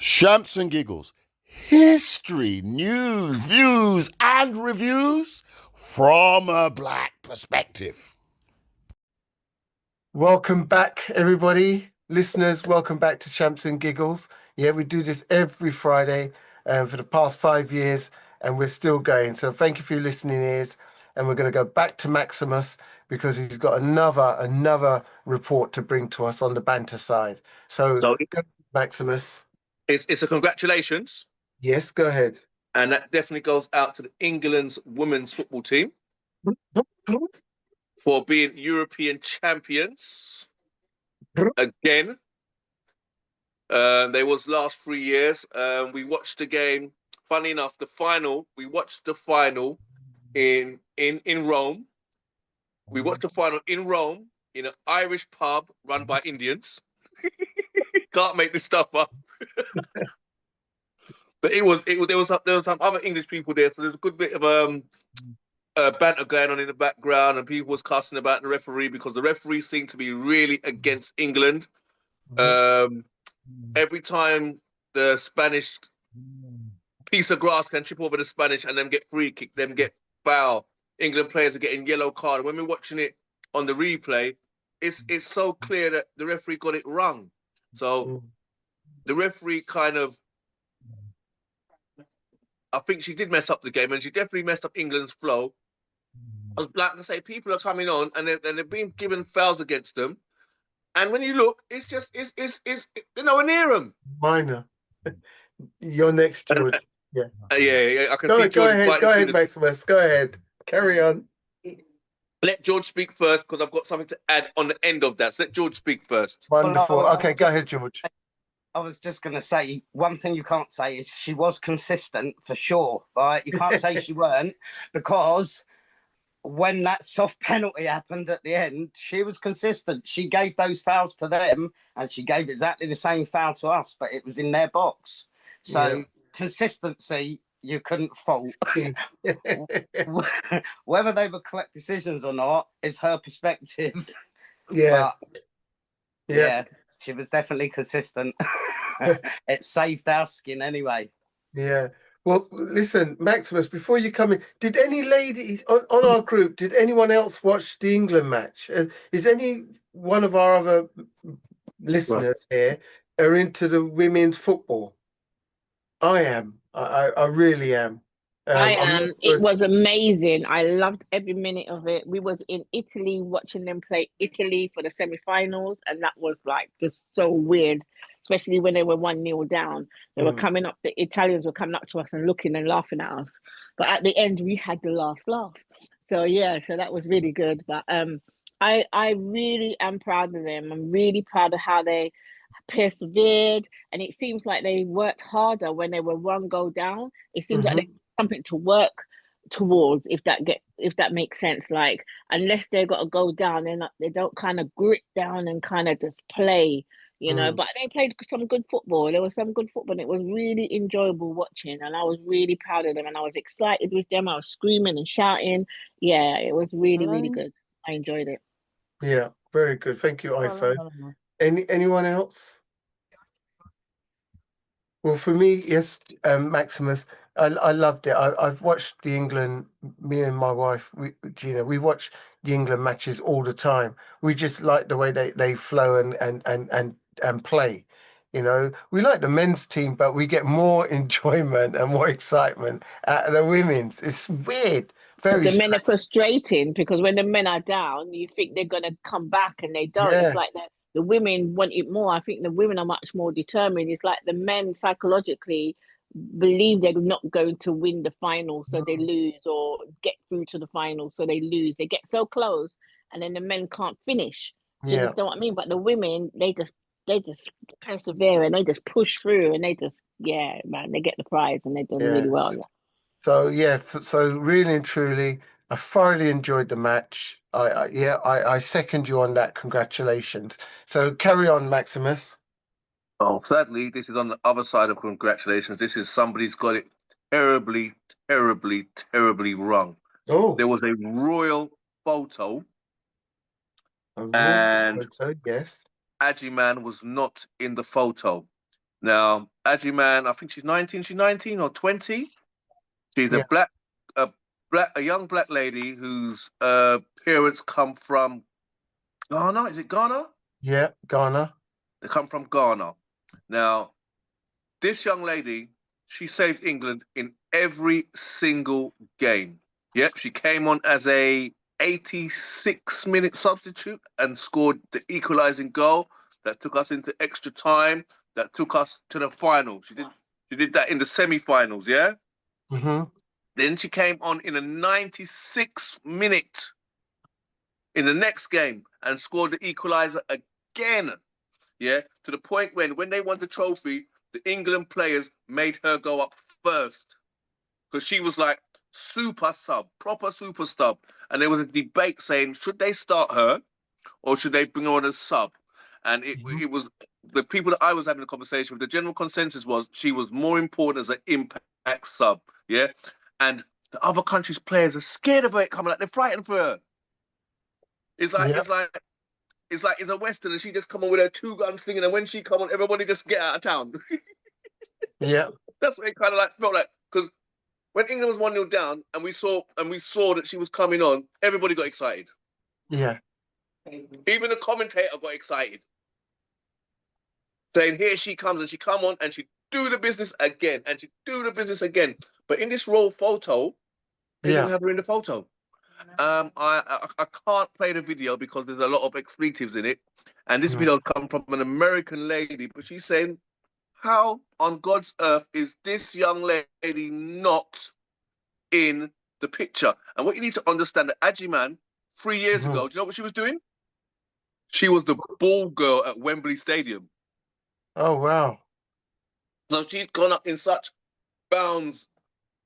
Shamps and giggles, history, news, views, and reviews from a black perspective. Welcome back, everybody. Listeners, welcome back to Champs and Giggles. Yeah, we do this every Friday for the past 5 years, and we're still going. So thank you for your listening ears. And we're going to go back to Maximus because he's got another report to bring to us on the banter side. So, So go, Maximus. it's a congratulations, Yes, go ahead. and that definitely goes out to the England's women's football team for being European champions again. They was last 3 years. We watched the game. Funny enough, the final. We watched the final in Rome. We watched the final in Rome in an Irish pub run by Indians. Can't make this stuff up. But there was some other English people there, so there's a good bit of banter going on in the background, and people was cussing about the referee because the referee seemed to be really against England. Every time the Spanish piece of grass can chip over the Spanish and them get free kick, them get foul. England players are getting yellow card. When we're watching it on the replay, it's so clear that the referee got it wrong. So the referee kind of, I think she did mess up the game, and she definitely messed up England's flow. Like I say, people are coming on and they're being given fouls against them. And when you look, it's they're nowhere near them. Minor. You're next, George. Yeah. Yeah. I can see George. Go ahead, Maximus. Go ahead. Carry on. Let George speak first because I've got something to add on the end of that. So let George speak first. Wonderful. Well, okay, go ahead, George. I was just going to say, one thing you can't say is she was consistent for sure, right? You can't say she weren't, because when that soft penalty happened at the end, she was consistent. She gave those fouls to them, and she gave exactly the same foul to us, but it was in their box. So consistency, you couldn't fault. Whether they were correct decisions or not is her perspective. Yeah. But, she was definitely consistent. It saved our skin anyway. Yeah. Well, listen, Maximus, before you come in, did any ladies on our group, did anyone else watch the England match? Is any one of our other listeners here are into the women's football? I am. I really am. I am. It was amazing. I loved every minute of it. We was in Italy watching them play Italy for the semi-finals, and that was like just so weird, especially when they were 1-0 down. They were coming up, the Italians were coming up to us and looking and laughing at us. But at the end, we had the last laugh. So yeah, so that was really good. But I really am proud of them. I'm really proud of how they persevered, and it seems like they worked harder when they were one goal down. It seems like they had something to work towards, if that makes sense. Like, unless they got to go down, they don't kind of grit down and kind of just play, but they played some good football. There was some good football, and it was really enjoyable watching, and I was really proud of them, and I was excited with them. I was screaming and shouting. Yeah, it was really good. I enjoyed it. Yeah, very good. Thank you, iPhone. Anyone else? Well, for me, yes, Maximus, I loved it. I've watched the England, me and my wife, Gina, we watch the England matches all the time. We just like the way they flow and play. We like the men's team, but we get more enjoyment and more excitement out of the women's. It's weird. The men are frustrating because when the men are down, you think they're going to come back and they don't. Yeah. It's like the women want it more. I think the women are much more determined. It's like the men psychologically believe they're not going to win the final, so they lose, or get through to the final, so they lose. They get so close, and then the men can't finish. Do you understand what I mean? But the women, they just persevere and they just push through, and they just they get the prize, and they've done really well. Yeah. So really and truly, I thoroughly enjoyed the match. I second you on that. Congratulations. So carry on, Maximus. Oh, sadly, this is on the other side of congratulations. This is somebody's got it terribly wrong. Oh, there was a royal photo. Yes. Ajiman was not in the photo. Now, Ajiman, I think she's 19. She's 19 or 20. She's Yeah. a young black lady whose parents come from Ghana. Is it Ghana? Yeah, Ghana. They come from Ghana. Now, this young lady, she saved England in every single game. Yep, she came on as a 86-minute substitute and scored the equalising goal that took us into extra time, that took us to the final. She did that in the semi-finals, yeah? Mm-hmm. Then she came on in a 96-minute in the next game and scored the equaliser again. Yeah, to the point when they won the trophy, the England players made her go up first because she was like super sub, proper super sub. And there was a debate saying, should they start her or should they bring her on as sub? And it was the people that I was having a conversation with, the general consensus was she was more important as an impact sub. Yeah. And the other countries' players are scared of her coming out. They're frightened for her. It's like it's a Western and she just come on with her two-gun singing, and when she come on, everybody just get out of town. Yeah. That's what it kind of like felt like. Because when England was 1-0 down and we saw that she was coming on, everybody got excited. Yeah. Even the commentator got excited. Saying, here she comes, and she come on and she do the business again, and she do the business again. But in this raw photo, they didn't have her in the photo. I can't play the video because there's a lot of expletives in it. And this video's come from an American lady, but she's saying, how on God's earth is this young lady not in the picture? And what you need to understand, that Ajiman, 3 years ago, do you know what she was doing? She was the ball girl at Wembley Stadium. Oh, wow. So she's gone up in such bounds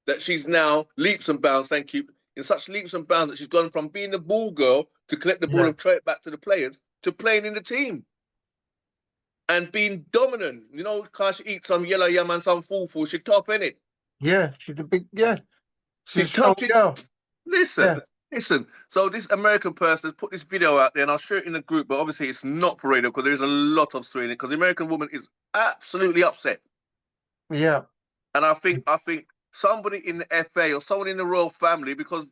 that she's now, leaps and bounds, thank you, in such leaps and bounds that she's gone from being the ball girl to collect the ball and throw it back to the players to playing in the team. And being dominant. You know, can't she eat some yellow yam and some fufu? She top, innit? Yeah, she's a big, she's a She strong top. girl. Listen. So this American person has put this video out there, and I'll share it in the group, but obviously it's not for radio because there's a lot of swearing, because the American woman is absolutely upset. Yeah. And I think somebody in the FA or someone in the royal family, because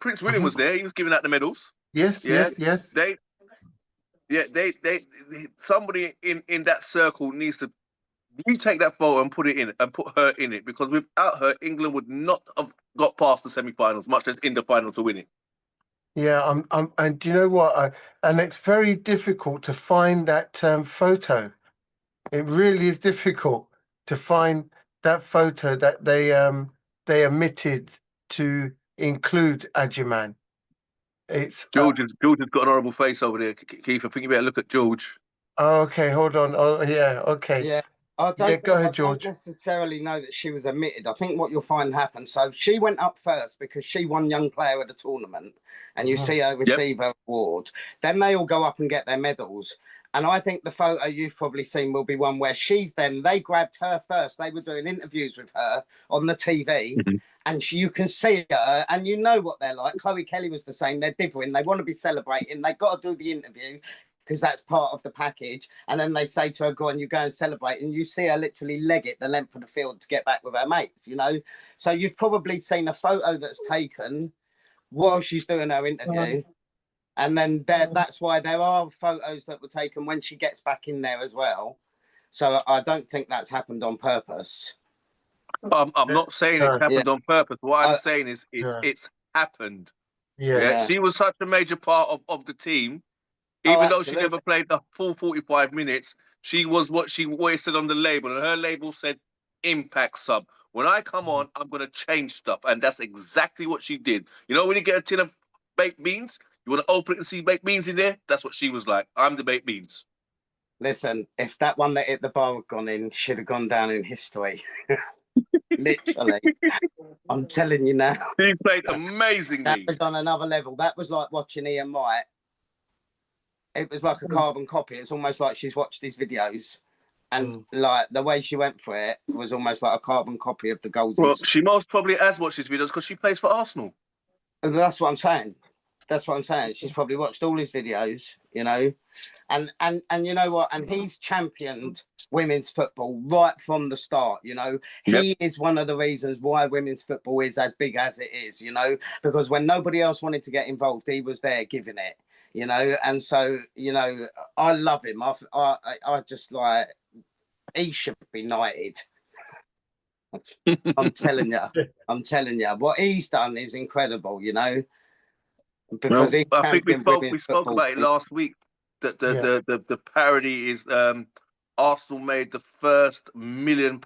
Prince William was there, he was giving out the medals. Yes. They somebody in that circle needs to retake that photo and put it in and put her in it, because without her, England would not have got past the semi-finals, much less in the final to win it. Yeah, and do you know what? And it's very difficult to find that photo. It really is difficult to find that photo that they omitted to include Ajiman. It's George has got an horrible face over there, Keith. I think you better look at George. okay. Hold on. Oh, yeah. Okay. Yeah. I don't, go ahead, I George. don't necessarily know that she was omitted. I think what you'll find happen. So she went up first because she won Young Player of the Tournament, and you see her receive her award. Then they all go up and get their medals. And I think the photo you've probably seen will be one where they grabbed her first. They were doing interviews with her on the TV. And you can see her, and you know what they're like. Chloe Kelly was the same. They're different. They want to be celebrating. They've got to do the interview because that's part of the package. And then they say to her, go on, you go and celebrate. And you see her literally leg it the length of the field to get back with her mates, you know? So you've probably seen a photo that's taken while she's doing her interview. And then that's why there are photos that were taken when she gets back in there as well. So I don't think that's happened on purpose. I'm not saying it's happened on purpose. What I'm saying is it's happened. Yeah. She was such a major part of the team. Even though she never played the full 45 minutes, she was what it said on the label. And her label said impact sub. When I come on, I'm going to change stuff. And that's exactly what she did. You know, when you get a tin of baked beans, you want to open it and see baked beans in there? That's what she was like. I'm the baked beans. Listen, if that one that hit the bar had gone in, should have gone down in history. Literally. I'm telling you now. She played amazingly. That was on another level. That was like watching Ian Wright. It was like a carbon copy. It's almost like she's watched his videos. And like the way she went for it was almost like a carbon copy of the goals. Well, she most probably has watched his videos because she plays for Arsenal. And that's what I'm saying. That's what I'm saying. She's probably watched all his videos, you know, and you know what? And he's championed women's football right from the start. You know, he is one of the reasons why women's football is as big as it is. You know, because when nobody else wanted to get involved, he was there giving it. You know, and so you know, I love him. I just like he should be knighted. I'm telling you, what he's done is incredible. You know. Because Well, I think we spoke football. about it last week. That the parody is Arsenal made the first £1 million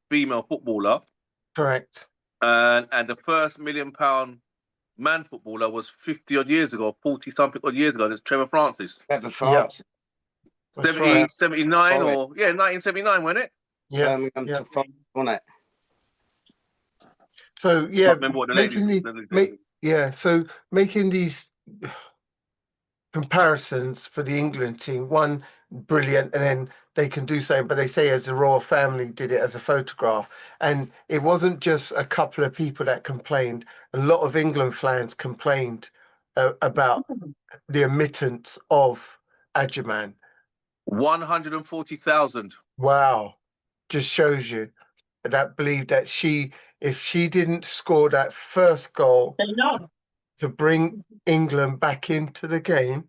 female footballer. Correct. And the first £1 million man footballer was 50 odd years ago, 40 something odd years ago. There's Trevor Francis. Trevor Francis. Yeah. 79 or 1979, wasn't it? Yeah. Birmingham to France, wasn't it? So yeah, Can't remember what the ladies. So making these comparisons for the England team, one brilliant, and then they can do something, but they say as the royal family did it as a photograph, and it wasn't just a couple of people that complained. A lot of England fans complained about the omittance of Adjaman. 140,000. Wow, just shows you that believe that if she didn't score that first goal to bring England back into the game,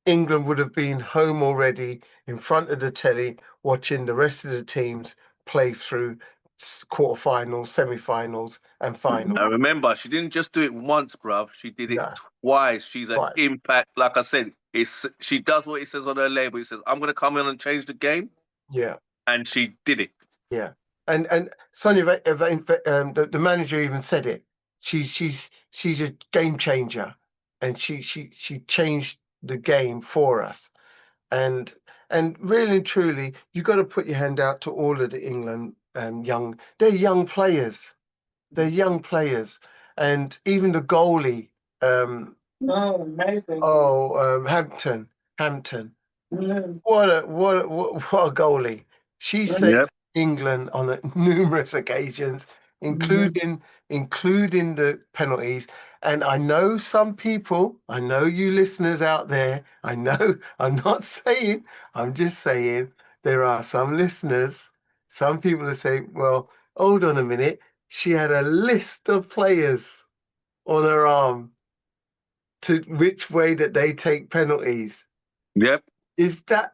England would have been home already in front of the telly watching the rest of the teams play through quarterfinals, semi-finals and finals. Now remember, she didn't just do it once, bruv. She did it twice. She's an impact. Like I said, she does what it says on her label. It says, I'm going to come in and change the game. Yeah. And she did it. Yeah. And Sonia, the manager even said it. She's a game changer, and she changed the game for us. And really and truly, you got to put your hand out to all of the England they're young players. They're young players, and even the goalie, Hampton. What a goalie! She saved England on numerous occasions, including the penalties. And I know some people, I know you listeners out there, I know, I'm not saying, I'm just saying there are some listeners, some people that say, well, hold on a minute, she had a list of players on her arm to which way that they take penalties. Yep. Is that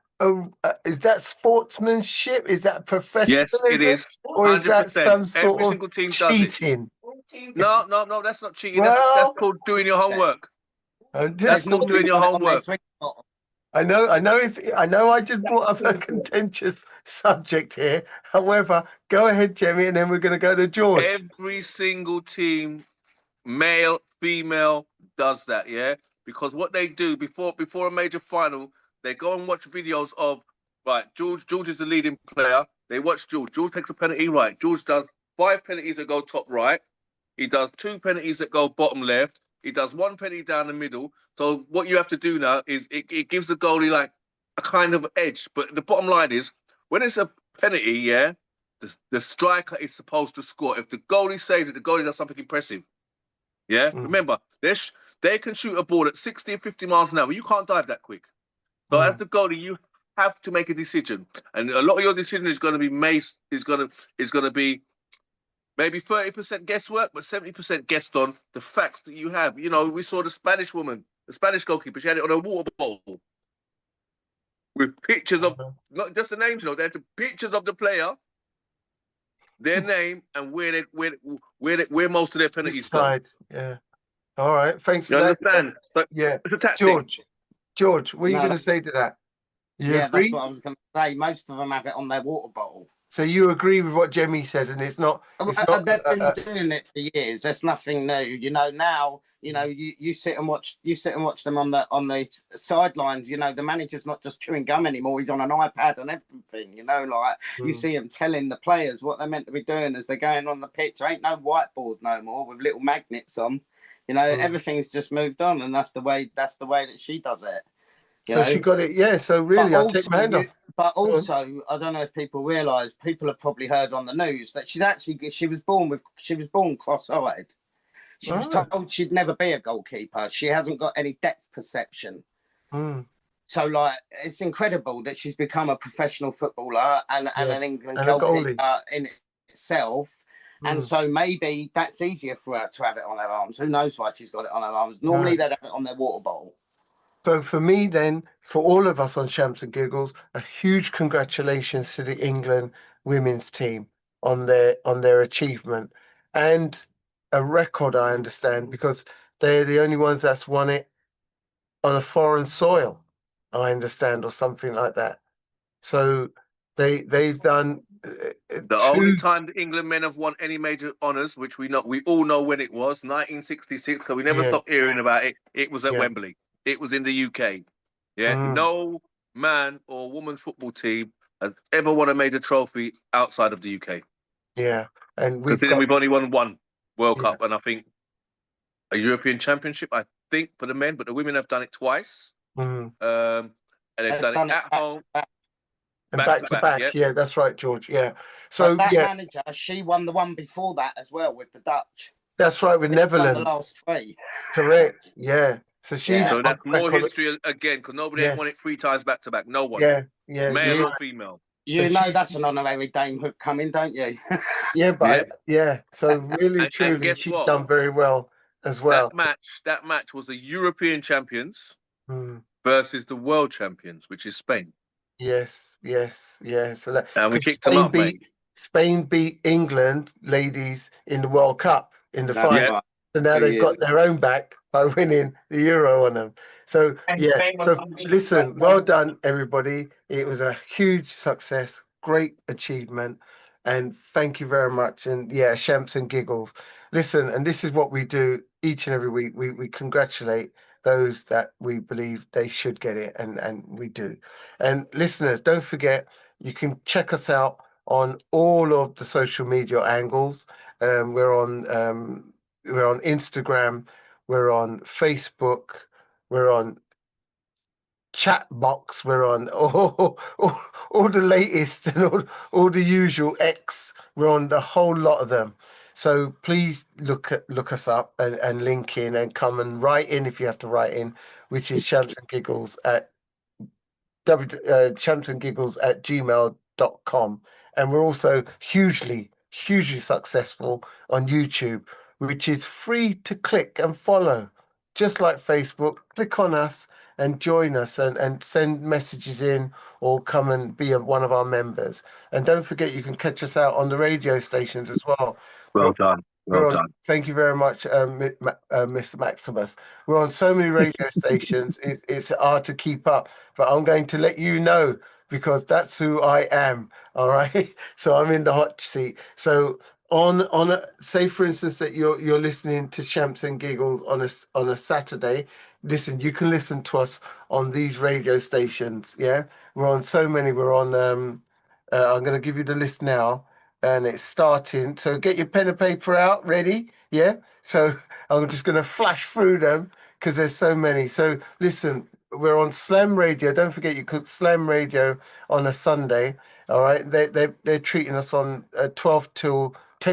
sportsmanship? Is that professionalism? Yes, it is. 100%. Or is that some sort Every single team cheating? Does it. No, that's not cheating. That's called doing your homework. That's called doing your homework. I know I just brought up a contentious subject here. However, go ahead, Jemmy, and then we're going to go to George. Every single team, male, female, does that, yeah? Because what they do before a major final, they go and watch videos of, right, George is the leading player. They watch George. George takes a penalty, right. George does 5 penalties that go top right. He does 2 penalties that go bottom left. He does 1 penalty down the middle. So what you have to do now is it gives the goalie like a kind of edge. But the bottom line is, when it's a penalty, yeah, the striker is supposed to score. If the goalie saves it, the goalie does something impressive. Yeah? Remember, they can shoot a ball at 60 and 50 miles an hour. You can't dive that quick. So as the goalie, you have to make a decision. And a lot of your decision is going to be is going to be maybe 30% guesswork, but 70% guessed on the facts that you have. You know, we saw the Spanish woman, the Spanish goalkeeper, she had it on a water bottle with pictures of, not just the names, you know, they had the pictures of the player, their name, and where most of their penalties go. Yeah. All right. Thanks for you that. Understand? So yeah. It's a tactic. George, what are you going to say to that? That's what I was going to say. Most of them have it on their water bottle. So you agree with what Jemmy says, and it's not. They've been doing it for years. There's nothing new. You know, now you sit and watch them on the sidelines. You know, the manager's not just chewing gum anymore. He's on an iPad and everything. You know, like you see him telling the players what they're meant to be doing as they're going on the pitch. There ain't no whiteboard no more with little magnets on. You know, everything's just moved on, and that's the way that she does it. So she got it, yeah. So really, I'll take my hand off. But also, I don't know if people realise. People have probably heard on the news that she was born cross-eyed. She was told she'd never be a goalkeeper. She hasn't got any depth perception. So, like, it's incredible that she's become a professional footballer and an England goalkeeper in itself. And so maybe that's easier for her to have it on her arms. Who knows why she's got it on her arms? Normally they'd have it on their water bottle. So for me then, for all of us on Shams and Giggles, a huge congratulations to the England women's team on their achievement. And a record, I understand, because they're the only ones that's won it on a foreign soil, I understand, or something like that. So they've done the only time the England men have won any major honours, which we all know when it was, 1966, because we never stopped hearing about it. It was at Wembley. It was in the UK. No man or woman's football team has ever won a major trophy outside of the UK. And we've only won one World Cup, and I think a European Championship, I think, for the men, but the women have done it twice. And they've done it at home. And back to back. Yeah, that's right, George. Yeah. So but that manager, she won the one before that as well with the Dutch. That's right, with Netherlands. Won the last 3. Correct. Yeah. So she's so that's more history again, because nobody ain't won it 3 times back to back. No one. Male or female. You know that's an honorary Dame Hook coming, don't you? So really, truly, she's done very well as well. That match was the European champions versus the world champions, which is Spain. Yes. So and we kicked them up, mate. Spain beat England ladies in the World Cup in the final. So now they've got their own back by winning the Euro on them. So listen, well done everybody. It was a huge success, great achievement, and thank you very much. And Shams and Giggles. Listen, and this is what we do each and every week. We congratulate those that we believe they should get it, and we do. And listeners, don't forget, you can check us out on all of the social media angles. We're on Instagram, we're on Facebook, we're on Chatbox, we're on all the latest and all the usual X. We're on the whole lot of them. So please look us up and link in and come and write in if you have to write in, which is Shams and Giggles at shamsandgiggles@gmail.com. And we're also hugely successful on YouTube, which is free to click and follow. Just like Facebook, click on us and join us and send messages in or come and be one of our members. And don't forget, you can catch us out on the radio stations as well. Well done. Thank you very much, Mr. Maximus. We're on so many radio stations, it's hard to keep up, but I'm going to let you know because that's who I am. All right. So I'm in the hot seat. So say for instance that you're listening to Shams and Giggles on a Saturday. Listen, you can listen to us on these radio stations. Yeah, we're on so many. We're on. I'm going to give you the list now, and it's starting. So get your pen and paper out, ready. Yeah. So I'm just going to flash through them because there's so many. So listen, we're on Slam Radio. Don't forget, you could Slam Radio on a Sunday. All right. They're treating us on 10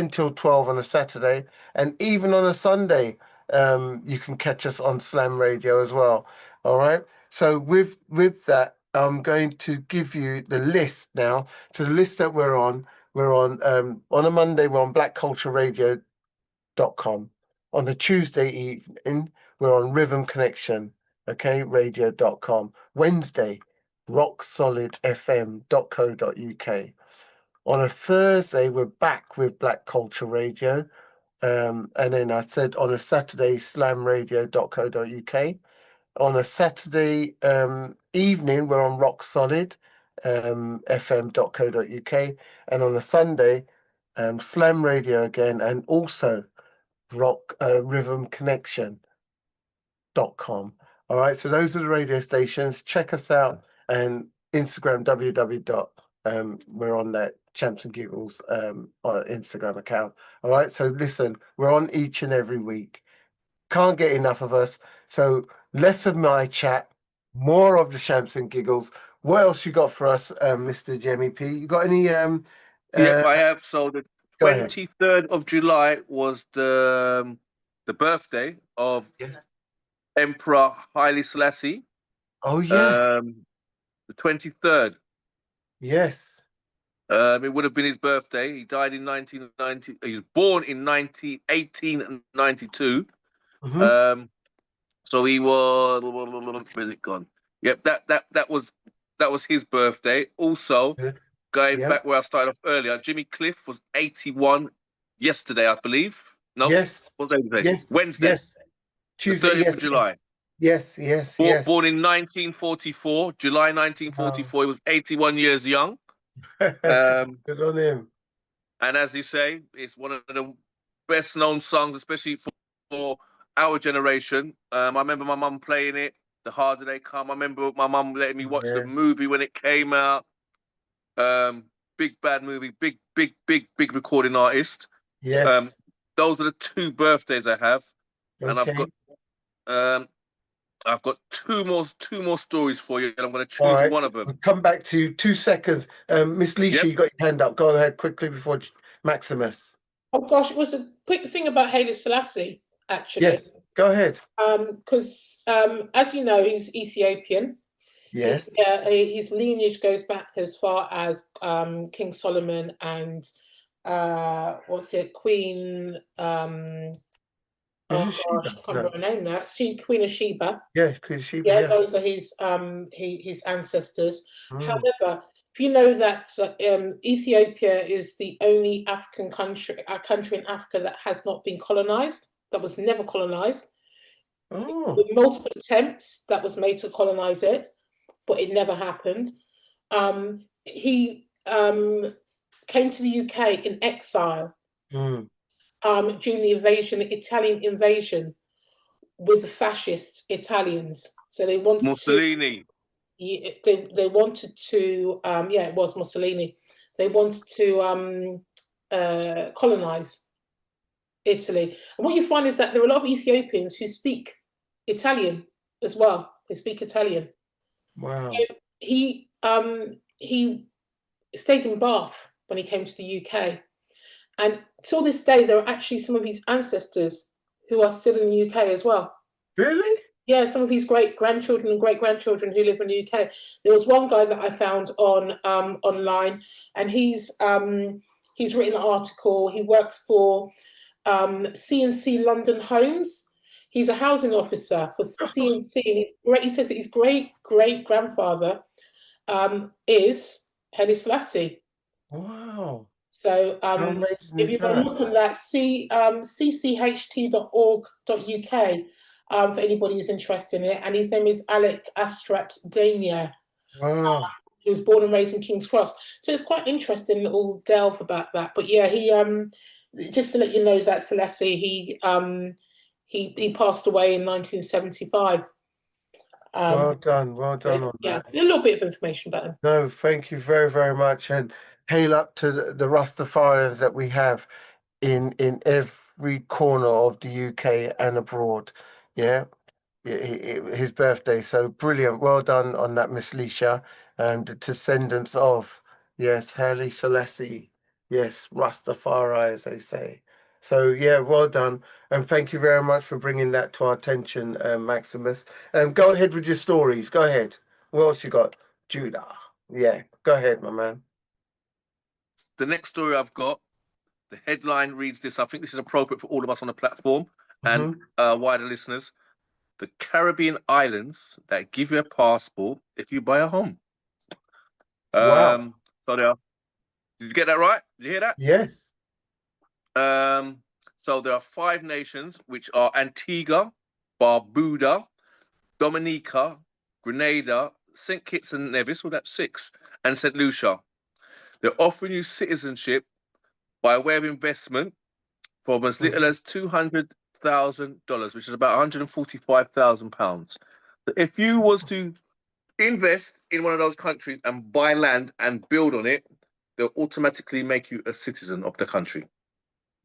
till 12 on a Saturday, and even on a Sunday. You can catch us on Slam Radio as well. All right. So with that, I'm going to give you the list now. So the list that we're on a Monday, we're on blackcultureradio.com. On a Tuesday evening, we're on Rhythm Connection, radio.com. Wednesday, rocksolidfm.co.uk. On a Thursday, we're back with Black Culture Radio. And then I said on a Saturday, slamradio.co.uk. On a Saturday evening, we're on Rock Solid, fm.co.uk. And on a Sunday, Slam Radio again, and also Rhythm Connection.com. All right, so those are the radio stations. Check us out, and Instagram, we're on that Shams and Giggles Instagram account. All right, so listen, we're on each and every week. Can't get enough of us. So less of my chat, more of the Shams and Giggles. What else you got for us, Mr. Jemmy P? You got any? I have. So the 23rd of July was the the birthday of Yes. Emperor Haile Selassie, Oh, yes. the 23rd. Yes. It would have been his birthday. He died in 1990. He was born in 1892. Mhm. So he was. Where's it gone? Yep, that was his birthday. Also, Good. going Yeah. back where I started off earlier, Jimmy Cliff was 81 yesterday, I believe. No, Yes. what day today? Yes. Wednesday, Yes. the Tuesday. 30th of Yes. Yes. July. Yes. Yes. Born, Yes. born in 1944, July 1944. He was 81 years young. Um, Good on him. and as you say, it's one of the best known songs, especially for our generation. I remember my mum playing it, The Harder They Come. I remember my mum letting me watch the Yeah. movie when it came out. Big bad movie, big recording artist. Yes. Those are the two birthdays I have, and Okay. I've got two more stories for you, and I'm going to All choose right. one of them. We'll come back to 2 seconds. Miss Leisha, Yep. you got your hand up. Go ahead quickly before Maximus. Oh gosh, it was a quick thing about Haile Selassie, actually. Yes. Go ahead. Because as you know, he's Ethiopian. Yes. His lineage goes back as far as King Solomon and Queen. Is Oh it gosh, Sheba? I can't No. remember her name now. Queen of Sheba. Yeah, Queen Sheba. Yeah, Yeah. those are his ancestors. Mm. However, if you know that Ethiopia is the only African country in Africa that has not been colonized, that was never colonized. Oh. With multiple attempts that was made to colonize it, but it never happened. He came to the UK in exile Mm. during the Italian invasion with the fascist Italians. So they wanted Mussolini. they wanted to it was Mussolini. They wanted to colonize Italy. And what you find is that there are a lot of Ethiopians who speak Italian as well. They speak Italian. Wow. He stayed in Bath when he came to the UK. And till this day, there are actually some of his ancestors who are still in the UK as well. Really? Yeah, some of his great-grandchildren and great-grandchildren who live in the UK. There was one guy that I found on online, and he's written an article. He works for C&C London Homes. He's a housing officer for C&C, and he says that his great-great-grandfather is Haile Selassie. Wow. So How amazing if is you want to that? look at that, ccht.org.uk for anybody who's interested in it. And his name is Alec Astrat Dania. Wow. He was born and raised in King's Cross. So it's quite interesting little delve about that. But yeah, he just to let you know that Selassie, he passed away in 1975. Well done. Well done on Yeah, that. a little bit of information about him. No, thank you very, very much. And hail up to the Rastafarians that we have in every corner of the UK and abroad. Yeah. His birthday. So brilliant. Well done on that, Miss Leisha. And the descendants of, yes, Haile Selassie. Yes, Rastafari, as they say. So, yeah, well done. And thank you very much for bringing that to our attention, Maximus. Go ahead with your stories. Go ahead. What else you got? Judah. Yeah, go ahead, my man. The next story I've got, the headline reads this. I think this is appropriate for all of us on the platform and wider listeners. The Caribbean islands that give you a passport if you buy a home. Wow. So there are, did you get that right? Did you hear that? Yes. So there are 5 nations, which are Antigua, Barbuda, Dominica, Grenada, St. Kitts and Nevis, well, that's 6, and St. Lucia. They're offering you citizenship by way of investment from as little as $200,000, which is about £145,000. So if you was to invest in one of those countries and buy land and build on it, they'll automatically make you a citizen of the country.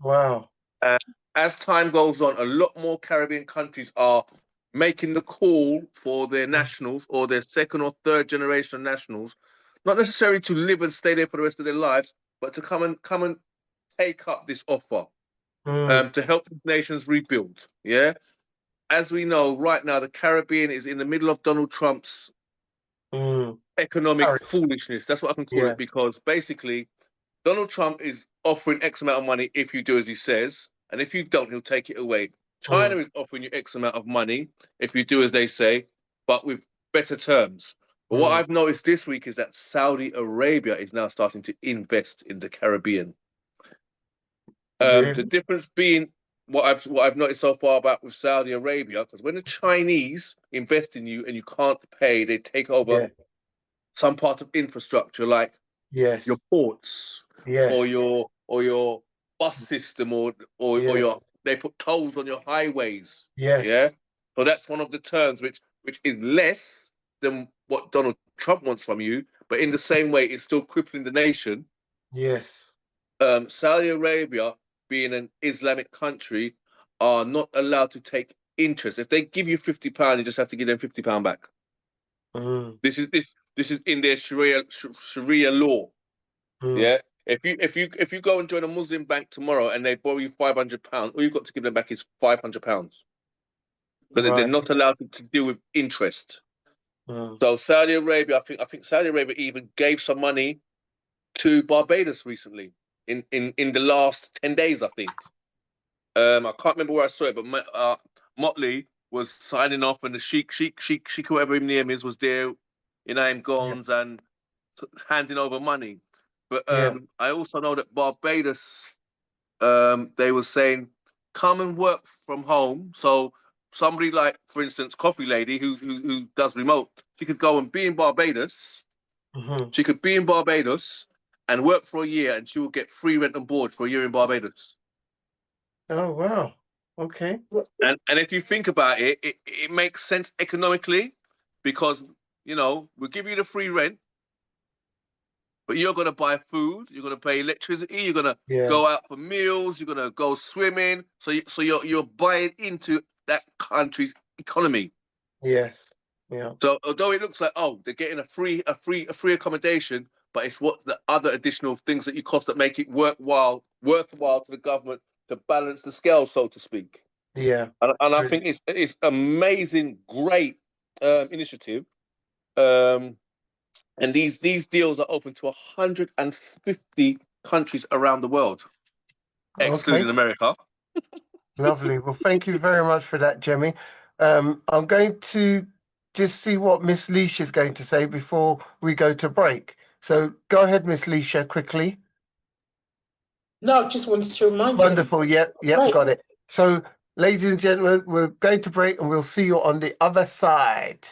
Wow. As time goes on, a lot more Caribbean countries are making the call for their nationals or their second or third generation nationals, not necessarily to live and stay there for the rest of their lives, but to come and take up this offer. to help the nations rebuild. Yeah. As we know, right now, the Caribbean is in the middle of Donald Trump's economic Paris. foolishness. That's what I can call Yeah. it, because basically Donald Trump is offering X amount of money if you do as he says, and if you don't, he'll take it away. China is offering you X amount of money if you do as they say, but with better terms. But what I've noticed this week is that Saudi Arabia is now starting to invest in the Caribbean. The difference being what I've noticed so far about with Saudi Arabia, because when the Chinese invest in you and you can't pay, they take over some part of infrastructure, like your ports or your bus system or your, they put tolls on your highways. Yeah. So that's one of the terms which is less than what Donald Trump wants from you, but in the same way, it's still crippling the nation. Saudi Arabia, being an Islamic country, are not allowed to take interest. If they give you £50, you just have to give them £50 back. This is in their Sharia law. Yeah. If you go and join a Muslim bank tomorrow and they borrow you £500, all you've got to give them back is £500. But they're not allowed to deal with interest. So Saudi Arabia, I think Saudi Arabia even gave some money to Barbados recently in the last 10 days, I think. I can't remember where I saw it, but Motley was signing off, and the Sheikh, whoever his name is, was there in AIM Gons and handing over money. But I also know that Barbados, they were saying, come and work from home. So somebody like, for instance, Coffee Lady, who does remote, she could go and be in Barbados. She could be in Barbados and work for a year, and she will get free rent and board for a year in Barbados. Oh, wow. Okay. And if you think about it, it makes sense economically, because, you know, we'll give you the free rent, but you're going to buy food, you're going to pay electricity, you're going to go out for meals, you're going to go swimming. So you're buying into that country's economy. Yeah. So although it looks like, oh, they're getting a free accommodation, but it's what the other additional things that you cost that make it worthwhile to the government to balance the scale, so to speak. Yeah. And I think it's amazing, great initiative. And these deals are open to 150 countries around the world, excluding America. Lovely. Well, thank you very much for that, Jemmy. I'm going to just see what Miss Leisha is going to say before we go to break. So go ahead, Miss Leisha, quickly. No, just wanted to remind you. Wonderful. Yep, got it. So, ladies and gentlemen, we're going to break and we'll see you on the other side.